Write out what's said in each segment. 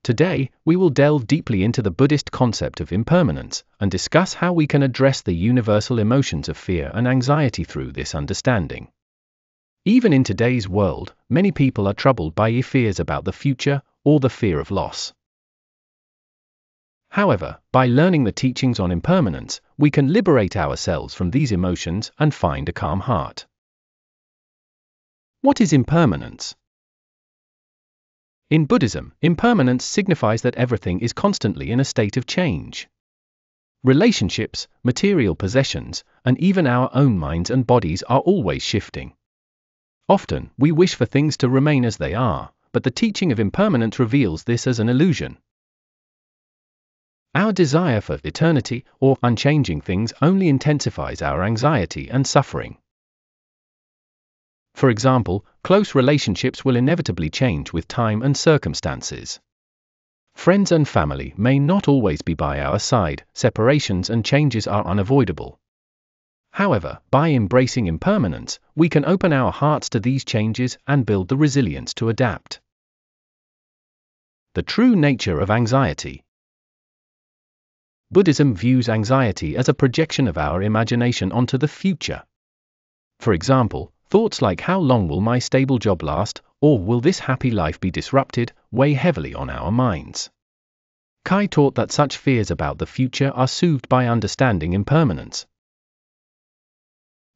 Today, we will delve deeply into the Buddhist concept of impermanence and discuss how we can address the universal emotions of fear and anxiety through this understanding. Even in today's world, many people are troubled by fears about the future or the fear of loss. However, by learning the teachings on impermanence, we can liberate ourselves from these emotions and find a calm heart. What is impermanence? In Buddhism, impermanence signifies that everything is constantly in a state of change. Relationships, material possessions, and even our own minds and bodies are always shifting. Often, we wish for things to remain as they are, but the teaching of impermanence reveals this as an illusion. Our desire for eternity or unchanging things only intensifies our anxiety and suffering. For example, close relationships will inevitably change with time and circumstances. Friends and family may not always be by our side, separations and changes are unavoidable. However, by embracing impermanence, we can open our hearts to these changes and build the resilience to adapt. The true nature of anxiety. Buddhism views anxiety as a projection of our imagination onto the future. For example, thoughts like how long will my stable job last, or will this happy life be disrupted, weigh heavily on our minds. Kūkai taught that such fears about the future are soothed by understanding impermanence.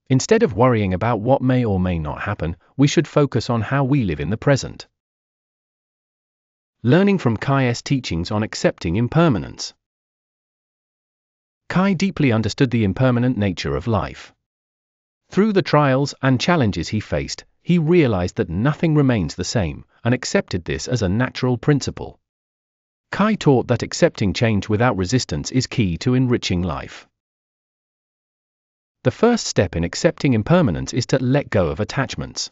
Instead of worrying about what may or may not happen, we should focus on how we live in the present. Learning from Kūkai's teachings on accepting impermanence. Kūkai deeply understood the impermanent nature of life. Through the trials and challenges he faced, he realized that nothing remains the same, and accepted this as a natural principle. Kūkai taught that accepting change without resistance is key to enriching life. The first step in accepting impermanence is to let go of attachments.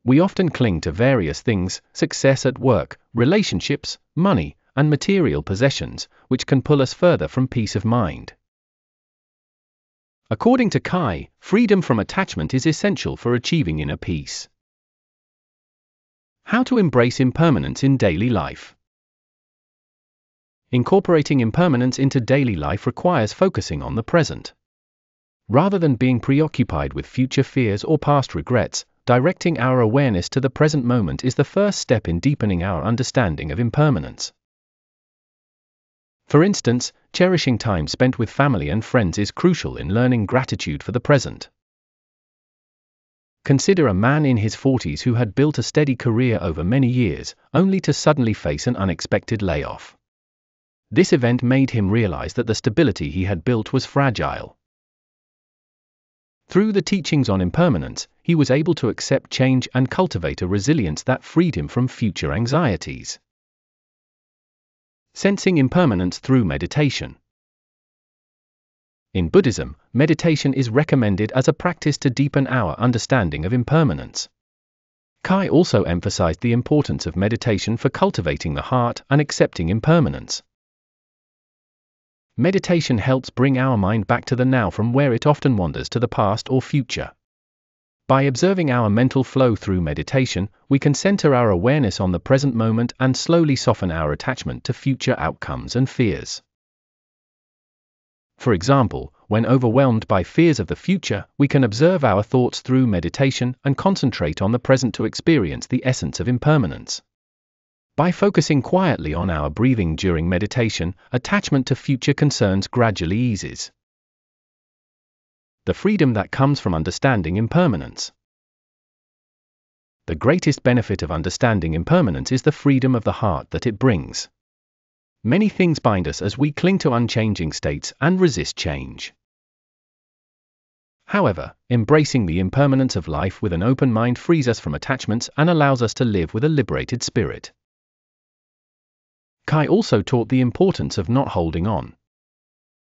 We often cling to various things, success at work, relationships, money, and material possessions, which can pull us further from peace of mind. According to Kūkai, freedom from attachment is essential for achieving inner peace. How to embrace impermanence in daily life. Incorporating impermanence into daily life requires focusing on the present. Rather than being preoccupied with future fears or past regrets, directing our awareness to the present moment is the first step in deepening our understanding of impermanence. For instance, cherishing time spent with family and friends is crucial in learning gratitude for the present. Consider a man in his 40s who had built a steady career over many years, only to suddenly face an unexpected layoff. This event made him realize that the stability he had built was fragile. Through the teachings on impermanence, he was able to accept change and cultivate a resilience that freed him from future anxieties. Sensing impermanence through meditation. In Buddhism, meditation is recommended as a practice to deepen our understanding of impermanence. Kūkai also emphasized the importance of meditation for cultivating the heart and accepting impermanence. Meditation helps bring our mind back to the now from where it often wanders to the past or future. By observing our mental flow through meditation, we can center our awareness on the present moment and slowly soften our attachment to future outcomes and fears. For example, when overwhelmed by fears of the future, we can observe our thoughts through meditation and concentrate on the present to experience the essence of impermanence. By focusing quietly on our breathing during meditation, attachment to future concerns gradually eases. The freedom that comes from understanding impermanence. The greatest benefit of understanding impermanence is the freedom of the heart that it brings. Many things bind us as we cling to unchanging states and resist change. However, embracing the impermanence of life with an open mind frees us from attachments and allows us to live with a liberated spirit. Kūkai also taught the importance of not holding on.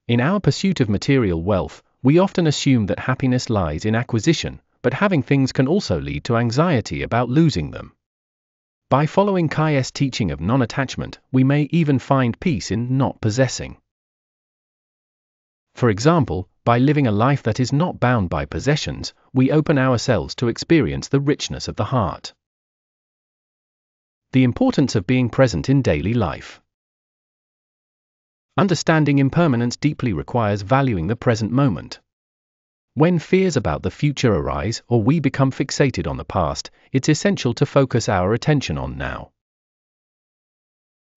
In our pursuit of material wealth, we often assume that happiness lies in acquisition, but having things can also lead to anxiety about losing them. By following Kūkai's teaching of non-attachment, we may even find peace in not possessing. For example, by living a life that is not bound by possessions, we open ourselves to experience the richness of the heart. The importance of being present in daily life. Understanding impermanence deeply requires valuing the present moment. When fears about the future arise or we become fixated on the past, it's essential to focus our attention on now.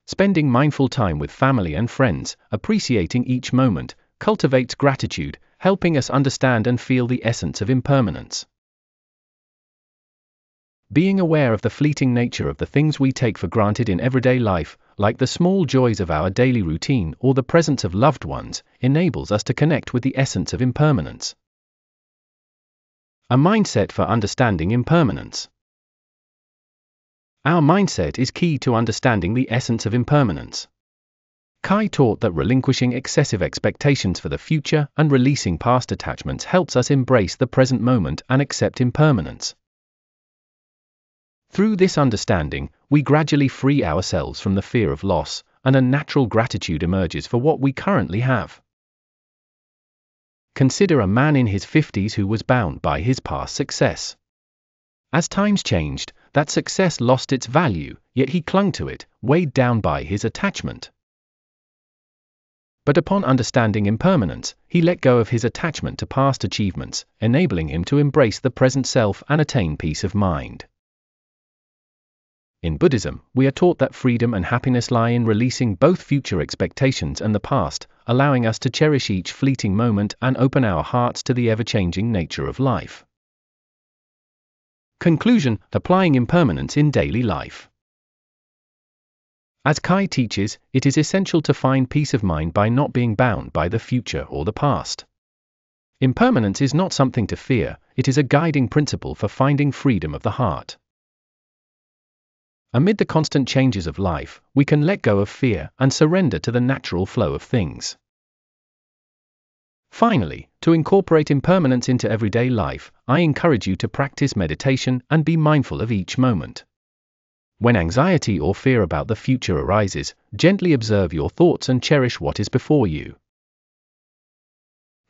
Spending mindful time with family and friends, appreciating each moment, cultivates gratitude, helping us understand and feel the essence of impermanence. Being aware of the fleeting nature of the things we take for granted in everyday life, like the small joys of our daily routine or the presence of loved ones, enables us to connect with the essence of impermanence. A mindset for understanding impermanence. Our mindset is key to understanding the essence of impermanence. Kūkai taught that relinquishing excessive expectations for the future and releasing past attachments helps us embrace the present moment and accept impermanence. Through this understanding, we gradually free ourselves from the fear of loss, and a natural gratitude emerges for what we currently have. Consider a man in his 50s who was bound by his past success. As times changed, that success lost its value, yet he clung to it, weighed down by his attachment. But upon understanding impermanence, he let go of his attachment to past achievements, enabling him to embrace the present self and attain peace of mind. In Buddhism, we are taught that freedom and happiness lie in releasing both future expectations and the past, allowing us to cherish each fleeting moment and open our hearts to the ever-changing nature of life. Conclusion: applying impermanence in daily life. As Kūkai teaches, it is essential to find peace of mind by not being bound by the future or the past. Impermanence is not something to fear, it is a guiding principle for finding freedom of the heart. Amid the constant changes of life, we can let go of fear and surrender to the natural flow of things. Finally, to incorporate impermanence into everyday life, I encourage you to practice meditation and be mindful of each moment. When anxiety or fear about the future arises, gently observe your thoughts and cherish what is before you.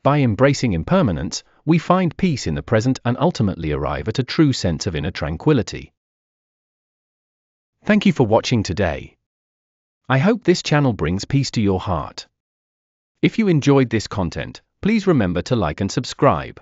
By embracing impermanence, we find peace in the present and ultimately arrive at a true sense of inner tranquility. Thank you for watching today. I hope this channel brings peace to your heart. If you enjoyed this content, please remember to like and subscribe.